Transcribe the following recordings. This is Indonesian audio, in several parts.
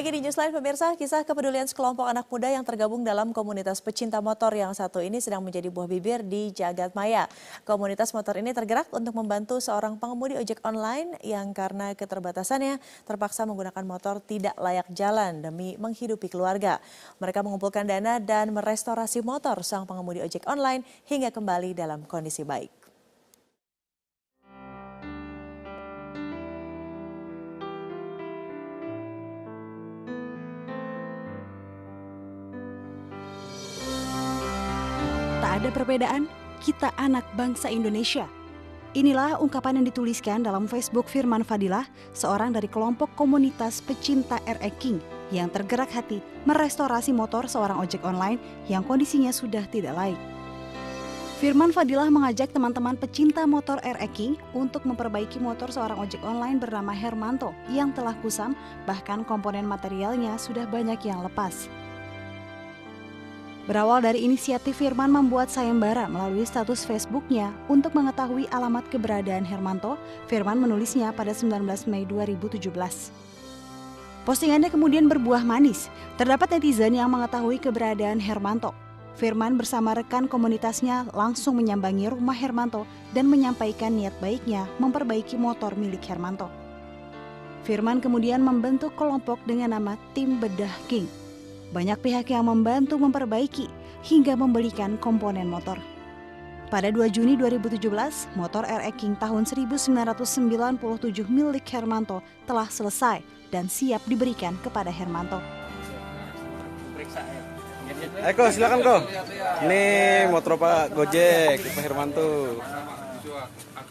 lagi di Newsline pemirsa, kisah kepedulian sekelompok anak muda yang tergabung dalam komunitas pecinta motor yang satu ini sedang menjadi buah bibir di jagat maya. Komunitas motor ini tergerak untuk membantu seorang pengemudi ojek online yang karena keterbatasannya terpaksa menggunakan motor tidak layak jalan demi menghidupi keluarga. Mereka mengumpulkan dana dan merestorasi motor sang pengemudi ojek online hingga kembali dalam kondisi baik. Tak ada perbedaan, kita anak bangsa Indonesia. Inilah ungkapan yang dituliskan dalam Facebook Firman Fadilah, seorang dari kelompok komunitas pecinta RE King yang tergerak hati merestorasi motor seorang ojek online yang kondisinya sudah tidak laik. Firman Fadilah mengajak teman-teman pecinta motor RE King untuk memperbaiki motor seorang ojek online bernama Hermanto yang telah kusam, bahkan komponen materialnya sudah banyak yang lepas. Berawal dari inisiatif Firman membuat sayembara melalui status Facebooknya untuk mengetahui alamat keberadaan Hermanto, Firman menulisnya pada 19 Mei 2017. Postingannya kemudian berbuah manis, terdapat netizen yang mengetahui keberadaan Hermanto. Firman bersama rekan komunitasnya langsung menyambangi rumah Hermanto dan menyampaikan niat baiknya memperbaiki motor milik Hermanto. Firman kemudian membentuk kelompok dengan nama Tim Bedah King. Banyak pihak yang membantu memperbaiki hingga membelikan komponen motor. Pada 2 Juni 2017, motor RE King tahun 1997 milik Hermanto telah selesai dan siap diberikan kepada Hermanto. Eko, silakan Ko. Ini motor Pak Gojek, Pak Hermanto.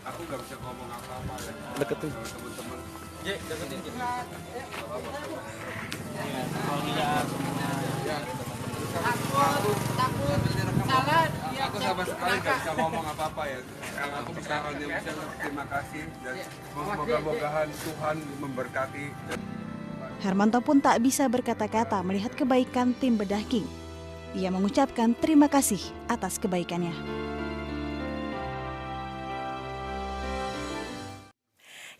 Aku nggak bisa ngomong apa-apa ya. Deketin. Teman-teman. Aku sama sekali nggak bisa ngomong apa-apa ya. Yang aku bisa hanya bisa terima kasih dan moga-mogahan Tuhan memberkati. Hermanto pun tak bisa berkata-kata melihat kebaikan Tim Bedah King. Ia mengucapkan terima kasih atas kebaikannya.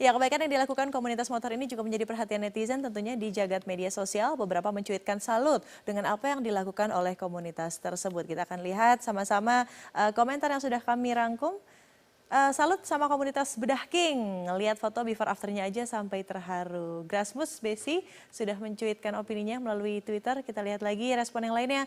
Ya, kebaikan yang dilakukan komunitas motor ini juga menjadi perhatian netizen tentunya di jagat media sosial. Beberapa mencuitkan salut dengan apa yang dilakukan oleh komunitas tersebut. Kita akan lihat sama-sama komentar yang sudah kami rangkum. Salut sama komunitas Bedah King. Lihat foto before afternya aja sampai terharu. Grasmus Besi sudah mencuitkan opininya melalui Twitter. Kita lihat lagi respon yang lainnya.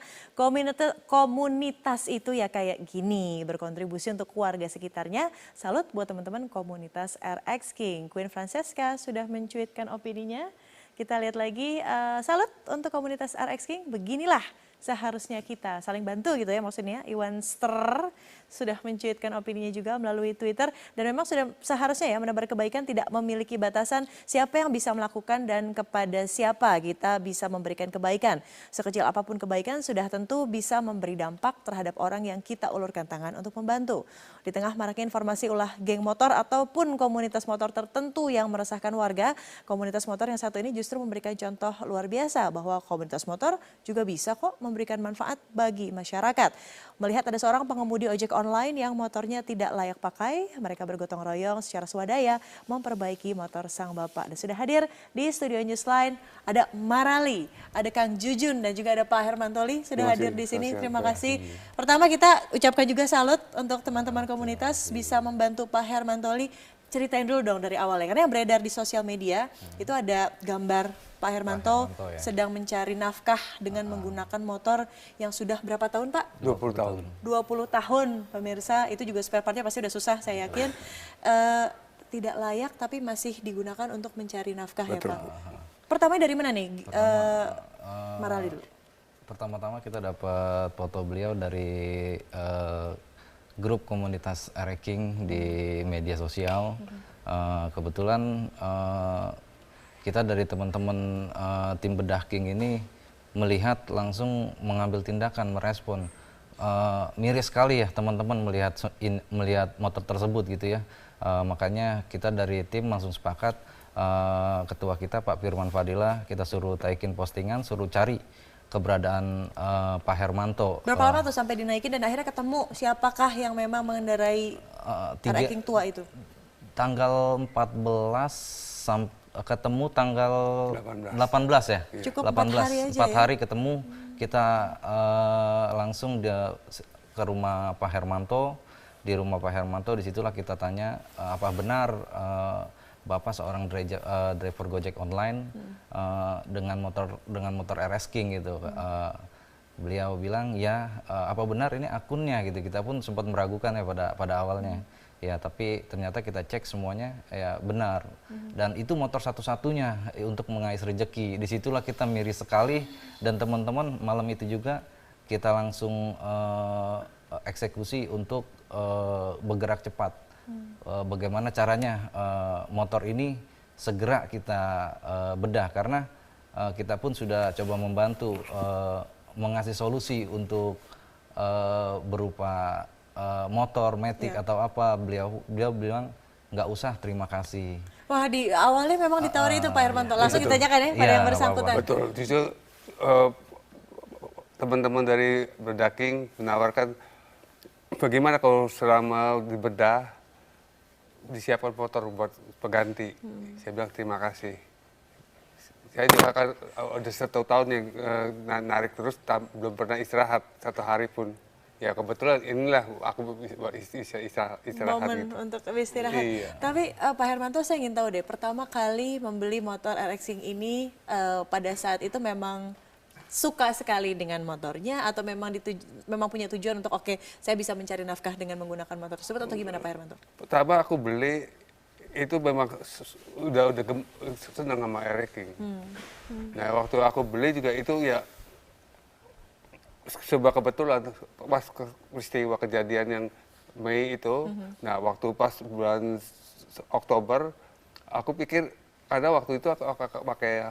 Komunitas itu ya kayak gini, berkontribusi untuk keluarga sekitarnya. Salut buat teman-teman komunitas RX King. Queen Francesca sudah mencuitkan opininya. Kita lihat lagi, salut untuk komunitas RX King. Beginilah seharusnya kita saling bantu gitu ya maksudnya. Iwan Ster sudah mencuitkan opininya juga melalui Twitter. Dan memang sudah seharusnya ya menebar kebaikan tidak memiliki batasan siapa yang bisa melakukan dan kepada siapa kita bisa memberikan kebaikan. Sekecil apapun kebaikan sudah tentu bisa memberi dampak terhadap orang yang kita ulurkan tangan untuk membantu. Di tengah maraknya informasi ulah geng motor ataupun komunitas motor tertentu yang meresahkan warga, komunitas motor yang satu ini justru memberikan contoh luar biasa bahwa komunitas motor juga bisa kok memberikan manfaat bagi masyarakat. Melihat ada seorang pengemudi ojek online yang motornya tidak layak pakai, mereka bergotong royong secara swadaya memperbaiki motor sang bapak. Dan sudah hadir di studio Newsline ada Marali, ada Kang Jujun dan juga ada Pak Hermantoli sudah hadir di sini. Terima kasih. Pertama kita ucapkan juga salut untuk teman-teman komunitas bisa membantu Pak Hermantoli. Ceritain dulu dong dari awal ya, karena yang beredar di sosial media itu ada gambar Pak Hermanto ya, sedang mencari nafkah dengan menggunakan motor yang sudah berapa tahun Pak? 20 tahun. 20 tahun pemirsa, itu juga spare partnya pasti udah susah saya yakin. Tidak layak tapi masih digunakan untuk mencari nafkah. Betul. Ya Pak. Pertama dari mana nih? Marali dulu. Pertama-tama kita dapat foto beliau dari grup komunitas RE King di media sosial. Kebetulan kita dari teman-teman tim Bedah King ini melihat langsung mengambil tindakan, merespon. Miris sekali ya teman-teman melihat motor tersebut gitu ya. Makanya kita dari tim langsung sepakat, ketua kita Pak Firman Fadilah, kita suruh taikin postingan, suruh cari keberadaan Pak Hermanto. Berapa lama tuh sampai dinaikin dan akhirnya ketemu siapakah yang memang mengendarai RE King tua itu? Tanggal 14 ketemu tanggal 18 ya. Cukup 4 hari aja 4 ya? hari ketemu, kita langsung ke rumah Pak Hermanto. Di rumah Pak Hermanto, disitulah kita tanya apa benar Bapak seorang driver Gojek online dengan motor RS King gitu. Beliau bilang ya, apa benar ini akunnya gitu. Kita pun sempat meragukan ya pada awalnya. Ya, tapi ternyata kita cek semuanya ya benar. Dan itu motor satu-satunya untuk mengais rezeki. Disitulah kita miris sekali, dan teman-teman malam itu juga kita langsung eksekusi untuk bergerak cepat. Bagaimana caranya motor ini segera kita bedah, karena kita pun sudah coba membantu mengasih solusi untuk berupa motor, matic atau apa. Beliau bilang nggak usah, terima kasih. Wah, di awalnya memang ditawari itu Pak Hermanto. Langsung ditanyakan ya pada yang bersangkutan. Betul, justru teman-teman dari Berdaking menawarkan bagaimana kalau selama dibedah disiapkan motor buat pengganti. Saya bilang terima kasih. Saya juga kan udah 1 tahun yang narik terus, belum pernah istirahat 1 hari pun. Ya kebetulan inilah aku bisa istirahat Momen gitu. untuk istirahat. Iya. Tapi Pak Hermanto, saya ingin tahu deh, pertama kali membeli motor RX King ini pada saat itu memang suka sekali dengan motornya, atau memang punya tujuan untuk oke, saya bisa mencari nafkah dengan menggunakan motor tersebut, atau gimana Pak Hermanto? Pertama aku beli itu memang udah senang sama RX King. Nah waktu aku beli juga itu ya sebuah kebetulan, pas peristiwa kejadian yang Mei itu. Nah waktu pas bulan Oktober aku pikir, karena waktu itu aku pakai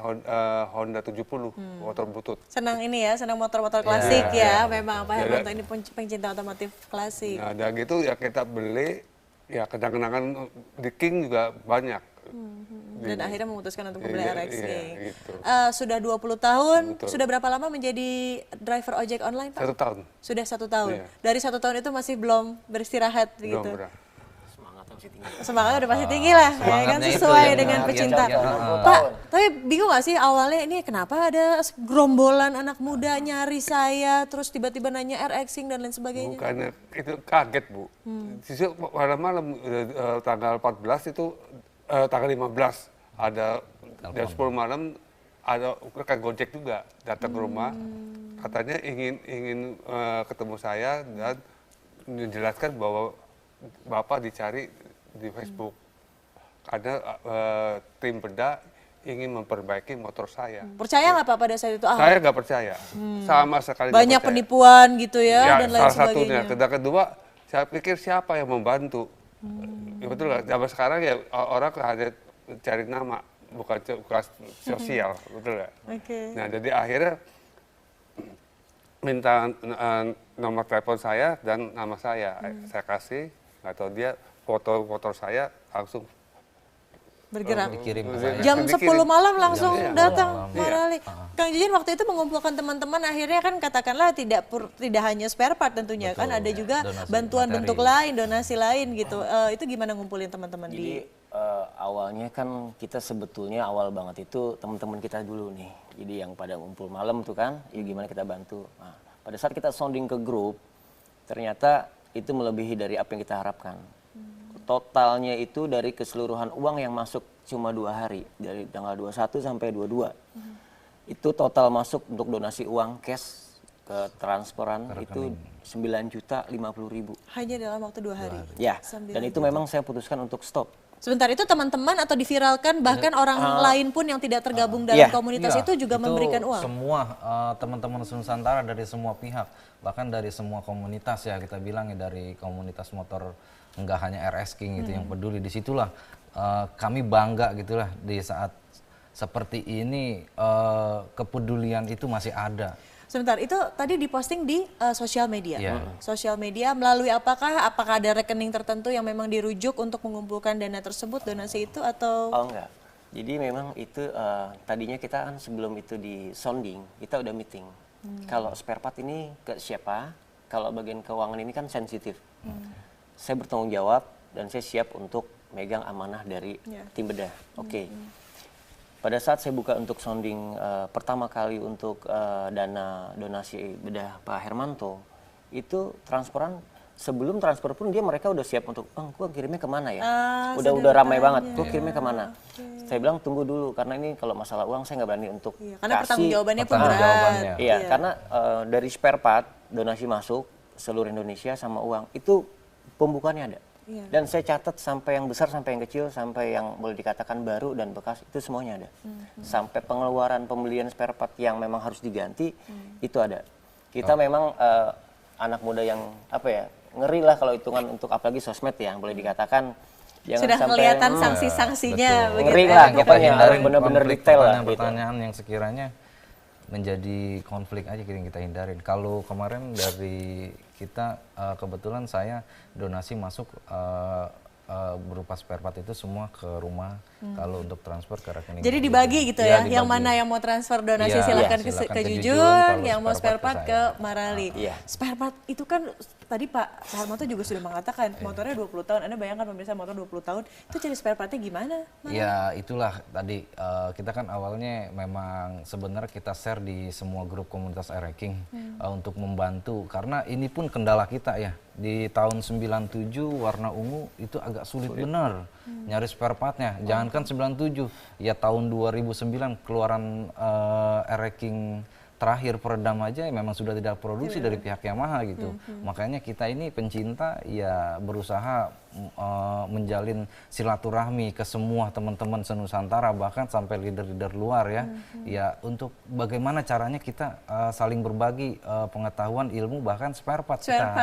Honda 70 motor butut. Senang ini ya, senang motor-motor klasik ya. Memang Pak Hermanto ini pencinta otomotif klasik. Nah dan gitu ya kita beli, ya kenang-kenangan di King juga banyak. Dan akhirnya memutuskan untuk membeli RX Iya, King. gitu. Sudah 20 tahun, Betul. sudah berapa lama menjadi driver ojek online Pak? 1 tahun. Sudah 1 tahun. Iya. Dari 1 tahun itu masih belum beristirahat Belum gitu. pernah. Semangatnya udah pasti tinggi lah, ya kan, Semangatnya itu sesuai yang dengan yang pecinta. yang- Pak, tapi bingung gak sih awalnya ini kenapa ada gerombolan anak muda nyari saya, terus tiba-tiba nanya RX King dan lain sebagainya? Bukannya itu kaget Bu. Justru malam-malam tanggal 14 itu tanggal 15 ada jam 10 malam ada rekan Gojek juga datang ke rumah, katanya ingin ketemu saya dan menjelaskan bahwa Bapak dicari di Facebook karena tim bedah ingin memperbaiki motor saya. Percaya nggak Pak pada saat itu? Saya nggak percaya, sama sekali nggak Banyak percaya. penipuan gitu ya, dan lain salah satunya. sebagainya. Dan kedua, saya pikir siapa yang membantu? Ya betul nggak? Zaman sekarang ya orang hanya cari nama, bukan sosial, betul nggak? Oke. Nah jadi akhirnya minta nomor telepon saya dan nama saya kasih, nggak tahu dia foto saya langsung Bergerak. Dikirim ke saya. Jam 10 malam langsung Iya. datang Iya. Pak Rali. Kang Jujin waktu itu mengumpulkan teman-teman, akhirnya kan katakanlah tidak hanya spare part tentunya, kan ada juga Donasi bantuan materi. bentuk lain, donasi lain gitu. Itu gimana ngumpulin teman-teman Jadi awalnya kan kita sebetulnya awal banget itu teman-teman kita dulu nih. Jadi yang pada ngumpul malam tuh kan, ya gimana kita bantu. Nah, pada saat kita sounding ke grup, ternyata itu melebihi dari apa yang kita harapkan. Totalnya itu dari keseluruhan uang yang masuk cuma 2 hari, dari tanggal 21 sampai 22. Itu total masuk untuk donasi uang cash ke transferan itu 9.050.000. hanya dalam waktu 2 hari. Ya, 9 dan itu memang saya putuskan untuk stop. Sebentar, itu teman-teman atau diviralkan, bahkan orang lain pun yang tidak tergabung dalam iya. komunitas Iya, itu juga memberikan uang. Semua teman-teman Nusantara dari semua pihak, bahkan dari semua komunitas ya, kita bilang ya, dari komunitas motor, enggak hanya RS King gitu yang peduli. Disitulah kami bangga gitulah di saat seperti ini, kepedulian itu masih ada. Sebentar, itu tadi diposting di sosial media. Iya. Sosial media melalui apakah ada rekening tertentu yang memang dirujuk untuk mengumpulkan dana tersebut, donasi itu, atau? Oh enggak. Jadi memang itu tadinya kita kan sebelum itu di sounding, kita udah meeting. Kalau spare part ini ke siapa, kalau bagian keuangan ini kan sensitif. Saya bertanggung jawab dan saya siap untuk megang amanah dari tim bedah. Oke. pada saat saya buka untuk sounding pertama kali untuk dana donasi bedah Pak Hermanto, itu transferan sebelum transfer pun mereka udah siap untuk, Bang, gua kirimnya kemana ya? Udah ramai banget, gua kirimnya kemana? Saya bilang tunggu dulu karena ini kalau masalah uang saya nggak berani untuk karena pertanggungjawabannya pun pertanggung berat. jawabannya. Iya, karena dari spare part donasi masuk seluruh Indonesia sama uang itu pembukaannya ada. Dan saya catat sampai yang besar sampai yang kecil sampai yang boleh dikatakan baru dan bekas itu semuanya ada. Sampai pengeluaran pembelian spare part yang memang harus diganti itu ada. Kita memang anak muda yang apa ya, ngeri lah kalau hitungan untuk apalagi sosmed ya, boleh dikatakan jangan Sudah sampai kelihatan sanksi-sanksinya betul. ngeri begitu. lah, Kita pokoknya harus hindarin benar-benar konflik detail lah gitu. pertanyaan-pertanyaan yang sekiranya menjadi konflik aja kita hindarin. Kalau kemarin dari kita kebetulan saya donasi masuk berupa spare part itu semua ke rumah. Kalau untuk transfer ke rekening. Jadi dibagi gitu Iya, ya, yang dibagi. mana yang mau transfer donasi Iya, silahkan iya, silakan ke ke Jujun, Jujun, yang kalau mau spare spare part part ke ke saya. Marali. Iya. Spare part itu kan tadi Pak Hermanto juga sudah mengatakan motornya 20 tahun. Anda bayangkan pemirsa motor 20 tahun, itu cari spare partnya gimana? Ya itulah tadi kita kan awalnya memang sebenarnya kita share di semua grup komunitas iRacking untuk membantu karena ini pun kendala kita ya. Di tahun 97 warna ungu itu agak sulit benar nyari spare partnya. Jangankan 97, ya tahun 2009 keluaran iRacking terakhir peredam aja memang sudah tidak produksi dari pihak Yamaha gitu. Makanya kita ini pencinta ya berusaha menjalin silaturahmi ke semua teman-teman senusantara bahkan sampai leader-leader luar ya. Ya untuk bagaimana caranya kita saling berbagi pengetahuan, ilmu bahkan spare part kita.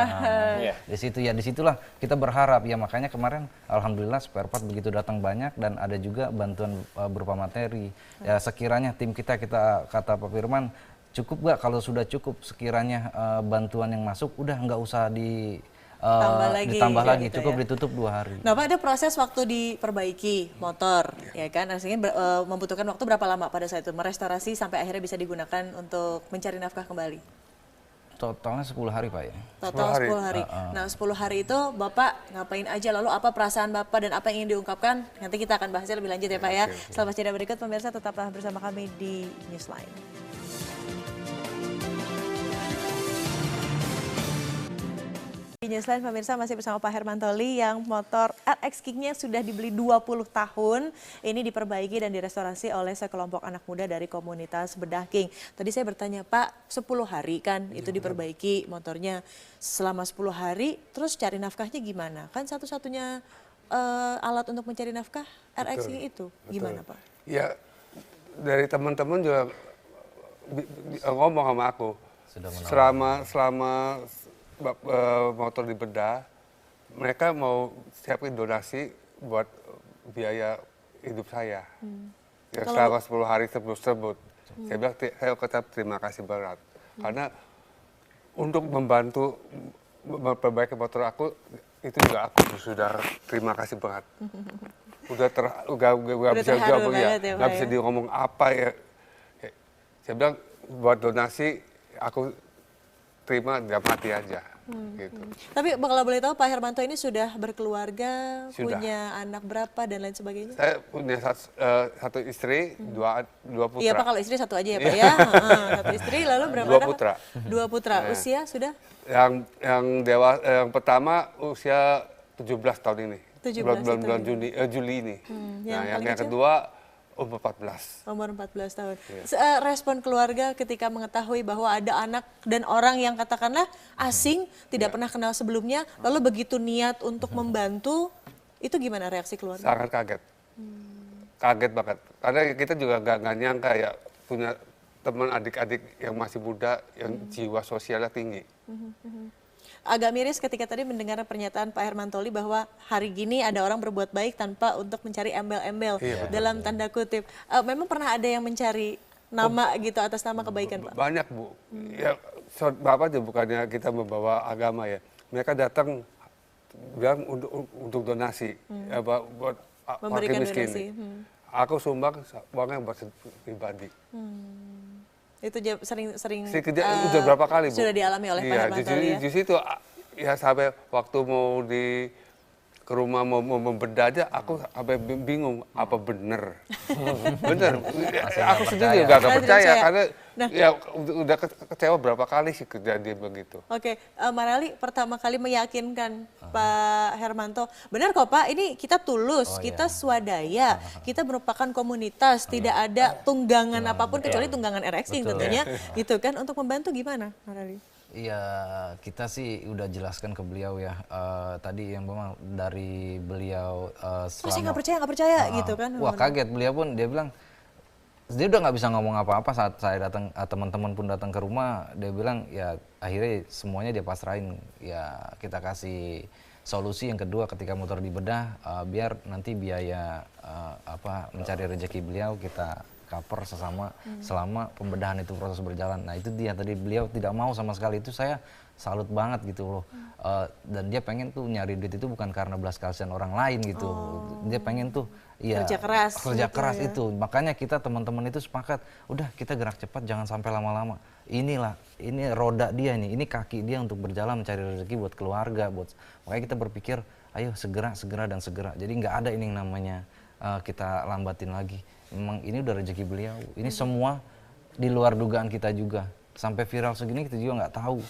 Di situ ya disitulah kita berharap ya makanya kemarin alhamdulillah spare part begitu datang banyak dan ada juga bantuan berupa materi. Ya sekiranya tim kita kata Pak Firman cukup nggak, kalau sudah cukup sekiranya bantuan yang masuk udah nggak usah ditambah lagi gitu cukup ya. ditutup 2 hari. Nah Pak, ada proses waktu diperbaiki motor, ya kan? Artinya membutuhkan waktu berapa lama pada saat itu merestorasi sampai akhirnya bisa digunakan untuk mencari nafkah kembali? Totalnya 10 hari Pak ya. Total 10 hari. Nah 10 hari itu Bapak ngapain aja, lalu apa perasaan Bapak dan apa yang ingin diungkapkan? Nanti kita akan bahasnya lebih lanjut ya Pak ya. Selepas jeda berikut pemirsa tetaplah bersama kami di Newsline. Di Newsline pemirsa masih bersama Pak Hermantoli yang motor RX King-nya sudah dibeli 20 tahun. Ini diperbaiki dan direstorasi oleh sekelompok anak muda dari komunitas Bedah King. Tadi saya bertanya, Pak, 10 hari kan itu diperbaiki motornya. Selama 10 hari terus cari nafkahnya gimana? Kan satu-satunya alat untuk mencari nafkah RX King itu. Gimana Pak? Ya dari teman-teman juga ngomong sama aku. Selama motor dibedah, mereka mau siapin donasi buat biaya hidup saya. Ya, selama 10 hari tersebut. Saya bilang, saya ucap terima kasih berat. Karena untuk membantu memperbaiki motor aku, itu juga aku sudah terima kasih berat. Udah bisa jawab ya, nggak bisa ngomong apa ya. Saya bilang, buat donasi, aku terima dalam hati aja. Gitu. Tapi kalau boleh tahu Pak Hermanto ini sudah berkeluarga, Sudah. punya anak berapa dan lain sebagainya? Saya punya satu istri, dua putra. Iya Pak, kalau istri satu aja ya Pak ya. Satu istri, lalu berapa Dua anak? putra. 2 putra. Usia sudah? Yang pertama usia 17 tahun ini. 17 bulan Juli ini. yang Nah, paling yang kecil? kedua umur 14. Umur 14 tahun. Respon keluarga ketika mengetahui bahwa ada anak dan orang yang katakanlah asing, tidak pernah kenal sebelumnya, lalu begitu niat untuk membantu, itu gimana reaksi keluarga? Sangat kaget. Kaget banget. Karena kita juga nggak nyangka ya punya teman adik-adik yang masih muda, yang jiwa sosialnya tinggi. Agak miris ketika tadi mendengar pernyataan Pak Hermantoli bahwa hari gini ada orang berbuat baik tanpa untuk mencari embel-embel dalam tanda kutip. Memang pernah ada yang mencari nama gitu atas nama kebaikan Pak? Banyak Bu. Ya, Bapak aja bukannya kita membawa agama ya. Mereka datang bilang untuk donasi, ya, buat Memberikan fakir miskin. donasi. Aku sumbang uangnya buat pribadi. Itu sering Udah berapa kali Bu? sudah dialami oleh Pak Hermantoli ya? Di situ ya sampai waktu mau ke rumah mau membedah aja, aku sampai bingung apa bener. Bener, aku sendiri juga gak percaya karena ya udah kecewa berapa kali sih kejadian begitu. Oke, Marali pertama kali meyakinkan Pak Hermanto, benar kok Pak, ini kita tulus, kita swadaya, kita merupakan komunitas, tidak ada tunggangan apapun kecuali tunggangan RXing tentunya, gitu kan, untuk membantu gimana Marali? Iya, kita sih udah jelaskan ke beliau ya, tadi yang memang dari beliau Saya nggak percaya gitu kan. Wah kaget, beliau pun dia bilang, dia udah nggak bisa ngomong apa-apa saat saya datang, teman-teman pun datang ke rumah, dia bilang ya akhirnya semuanya dia pasrahin, ya kita kasih solusi yang kedua ketika motor dibedah, biar nanti biaya mencari rezeki beliau kita cover sesama selama pembedahan itu proses berjalan. Nah itu dia tadi beliau tidak mau sama sekali, itu saya salut banget gitu loh. Dan dia pengen tuh nyari duit itu bukan karena belas kasihan orang lain gitu. Dia pengen tuh ya kerja keras ya. itu. Makanya kita teman-teman itu sepakat, udah kita gerak cepat jangan sampai lama-lama. Inilah, ini roda dia nih, ini kaki dia untuk berjalan mencari rezeki buat keluarga, makanya kita berpikir ayo segera dan segera. Jadi nggak ada ini yang namanya kita lambatin lagi. Memang ini udah rezeki beliau. Ini semua di luar dugaan kita juga. Sampai viral segini kita juga nggak tahu.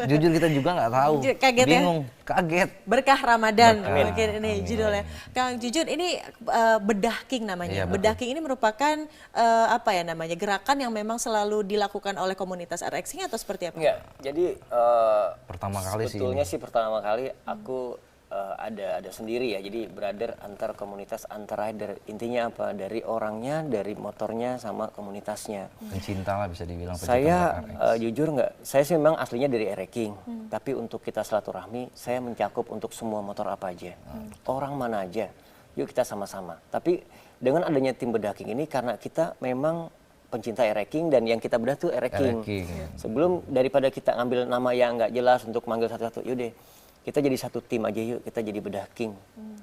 Jujur kita juga nggak tahu. Kaget bingung, kaget. Berkah Ramadan mungkin ini judulnya. Kang Jujun, ini Bedah King namanya. Iya, Bedah King ini merupakan gerakan yang memang selalu dilakukan oleh komunitas RXing atau seperti apa? Enggak, jadi Pertama kali sih sebetulnya sih pertama kali aku ada sendiri ya, jadi brother antar komunitas, antar rider. Intinya apa? Dari orangnya, dari motornya, sama komunitasnya. Pencinta lah bisa dibilang. Saya jujur nggak, saya sih memang aslinya dari RXing, tapi untuk kita silaturahmi, saya mencakup untuk semua motor apa aja, orang mana aja, yuk kita sama-sama. Tapi dengan adanya tim Bedah King ini, karena kita memang pencinta RXing dan yang kita bedah tuh RXing. Sebelum daripada kita ngambil nama yang nggak jelas untuk manggil satu-satu, yaudah kita jadi satu tim aja yuk, kita jadi Bedah King.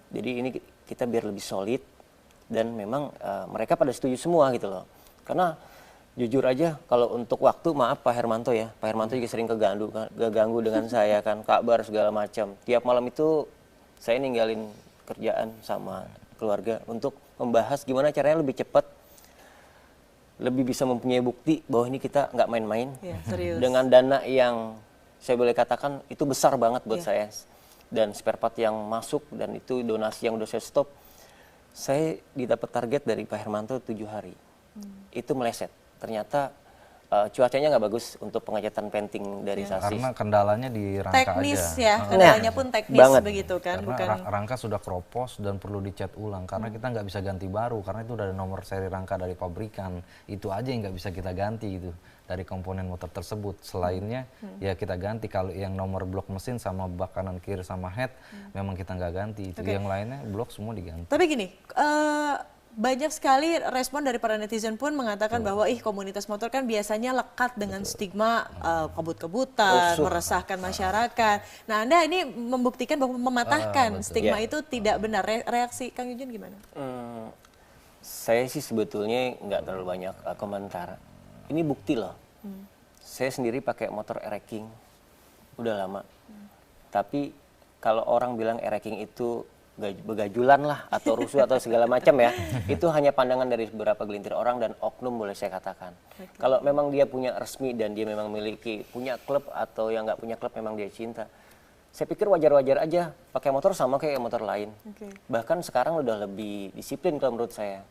Jadi ini kita biar lebih solid dan memang mereka pada setuju semua gitu loh. Karena jujur aja kalau untuk waktu, maaf Pak Hermanto ya, Pak Hermanto juga sering keganggu dengan saya kan, kabar segala macam. Tiap malam itu saya ninggalin kerjaan sama keluarga untuk membahas gimana caranya lebih cepat, lebih bisa mempunyai bukti bahwa ini kita nggak main-main. Ya, serius. Dengan dana yang saya boleh katakan itu besar banget buat saya, dan spare part yang masuk dan itu donasi yang udah saya stop, saya didapat target dari Pak Hermanto 7 hari. Itu meleset, ternyata cuacanya nggak bagus untuk pengecatan penting dari sasis. Karena kendalanya di rangka teknis aja. ya, kendalanya pun teknis banget. begitu kan. Karena rangka sudah keropos dan perlu dicat ulang, karena kita nggak bisa ganti baru, karena itu udah ada nomor seri rangka dari pabrikan, itu aja yang nggak bisa kita ganti gitu dari komponen motor tersebut. Selainnya ya kita ganti, kalau yang nomor blok mesin sama bak kanan kiri sama head memang kita nggak ganti, itu yang lainnya blok semua diganti. Tapi gini, banyak sekali respon dari para netizen pun mengatakan bahwa komunitas motor kan biasanya lekat dengan stigma kebut-kebutan, meresahkan masyarakat. Nah Anda ini membuktikan bahwa mematahkan stigma itu tidak benar. Reaksi Kang Jujun gimana? Saya sih sebetulnya nggak terlalu banyak komentar. Ini bukti loh. Saya sendiri pakai motor RXing udah lama. Tapi kalau orang bilang RXing itu begajulan lah atau rusuh atau segala macam ya, itu hanya pandangan dari beberapa gelintir orang dan oknum boleh saya katakan. Kalau memang dia punya resmi dan dia memang punya klub, atau yang nggak punya klub memang dia cinta, saya pikir wajar-wajar aja pakai motor sama kayak motor lain. Bahkan sekarang udah lebih disiplin kalau menurut saya.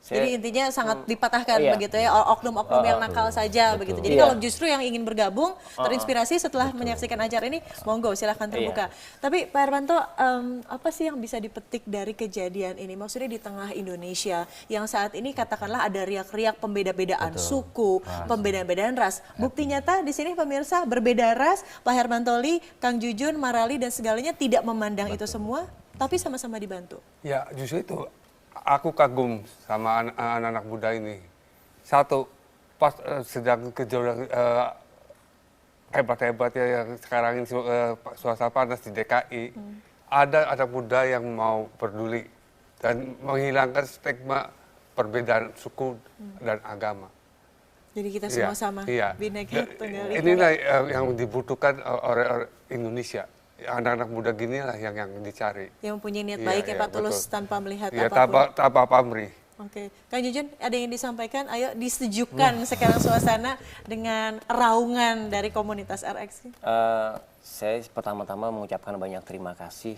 Jadi intinya sangat dipatahkan begitu ya, oknum-oknum yang nakal saja begitu. Jadi kalau justru yang ingin bergabung, terinspirasi setelah menyaksikan acara ini, monggo silahkan terbuka. Tapi Pak Hermanto, apa sih yang bisa dipetik dari kejadian ini? Maksudnya di tengah Indonesia yang saat ini katakanlah ada riak-riak pembeda-bedaan suku, pembeda-bedaan ras. Bukti nyata di sini pemirsa, berbeda ras, Pak Hermantoli, Kang Jujun, Marali dan segalanya tidak memandang itu semua, tapi sama-sama dibantu. Ya justru itu. Aku kagum sama anak-anak muda ini. Satu, pas sedang kejauhan hebat-hebat ya yang sekarang ini suasana panas di DKI, ada anak muda yang mau peduli dan menghilangkan stigma perbedaan suku dan agama. Jadi kita semua sama, Bineka Tunggal Ika. Inilah yang dibutuhkan oleh Indonesia. anak-anak muda gini lah yang dicari. Yang mempunyai niat Iya, baik ya iya, Pak, tulus betul. tanpa melihat Ya, apapun. tanpa pamrih. Oke, Kang Jujun ada yang disampaikan, ayo disejukkan sekarang suasana dengan raungan dari komunitas RX. Saya pertama-tama mengucapkan banyak terima kasih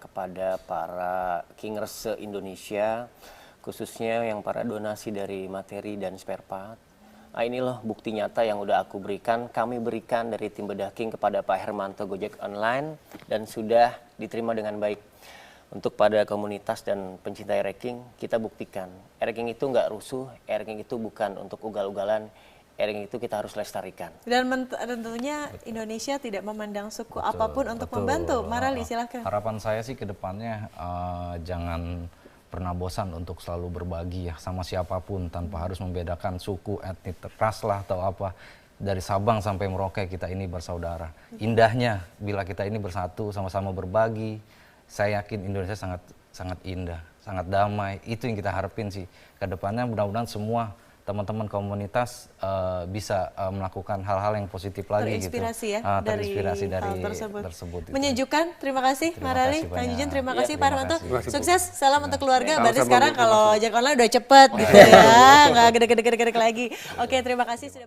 kepada para Kingers se-Indonesia, khususnya yang para donasi dari materi dan spare part. Nah, ini loh bukti nyata yang udah aku berikan, kami berikan dari tim Bedah King kepada Pak Hermanto Gojek Online dan sudah diterima dengan baik. Untuk pada komunitas dan pencinta ranking, kita buktikan ranking itu nggak rusuh, ranking itu bukan untuk ugal-ugalan, ranking itu kita harus lestarikan. Dan tentunya Indonesia tidak memandang suku apapun untuk membantu. Marali, silahkan. Harapan saya sih ke depannya jangan pernah bosan untuk selalu berbagi ya sama siapapun tanpa harus membedakan suku, etnik, ras lah atau apa. Dari Sabang sampai Merauke kita ini bersaudara. Indahnya bila kita ini bersatu sama-sama berbagi, saya yakin Indonesia sangat indah, sangat damai. Itu yang kita harapin sih. Ke depannya mudah-mudahan semua teman-teman komunitas bisa melakukan hal-hal yang positif lagi Terinspirasi gitu. ya Terinspirasi dari hal tersebut. Itu. Menyejukkan, terima kasih Marali, Kang Jujun, terima kasih Pak Hermanto. terima kasih, Bu. Sukses, salam untuk keluarga. Berarti Sama-sama, sekarang Bu. kalau ojek online udah cepet gitu ya, nggak gede-gede lagi. Oke, terima kasih sudah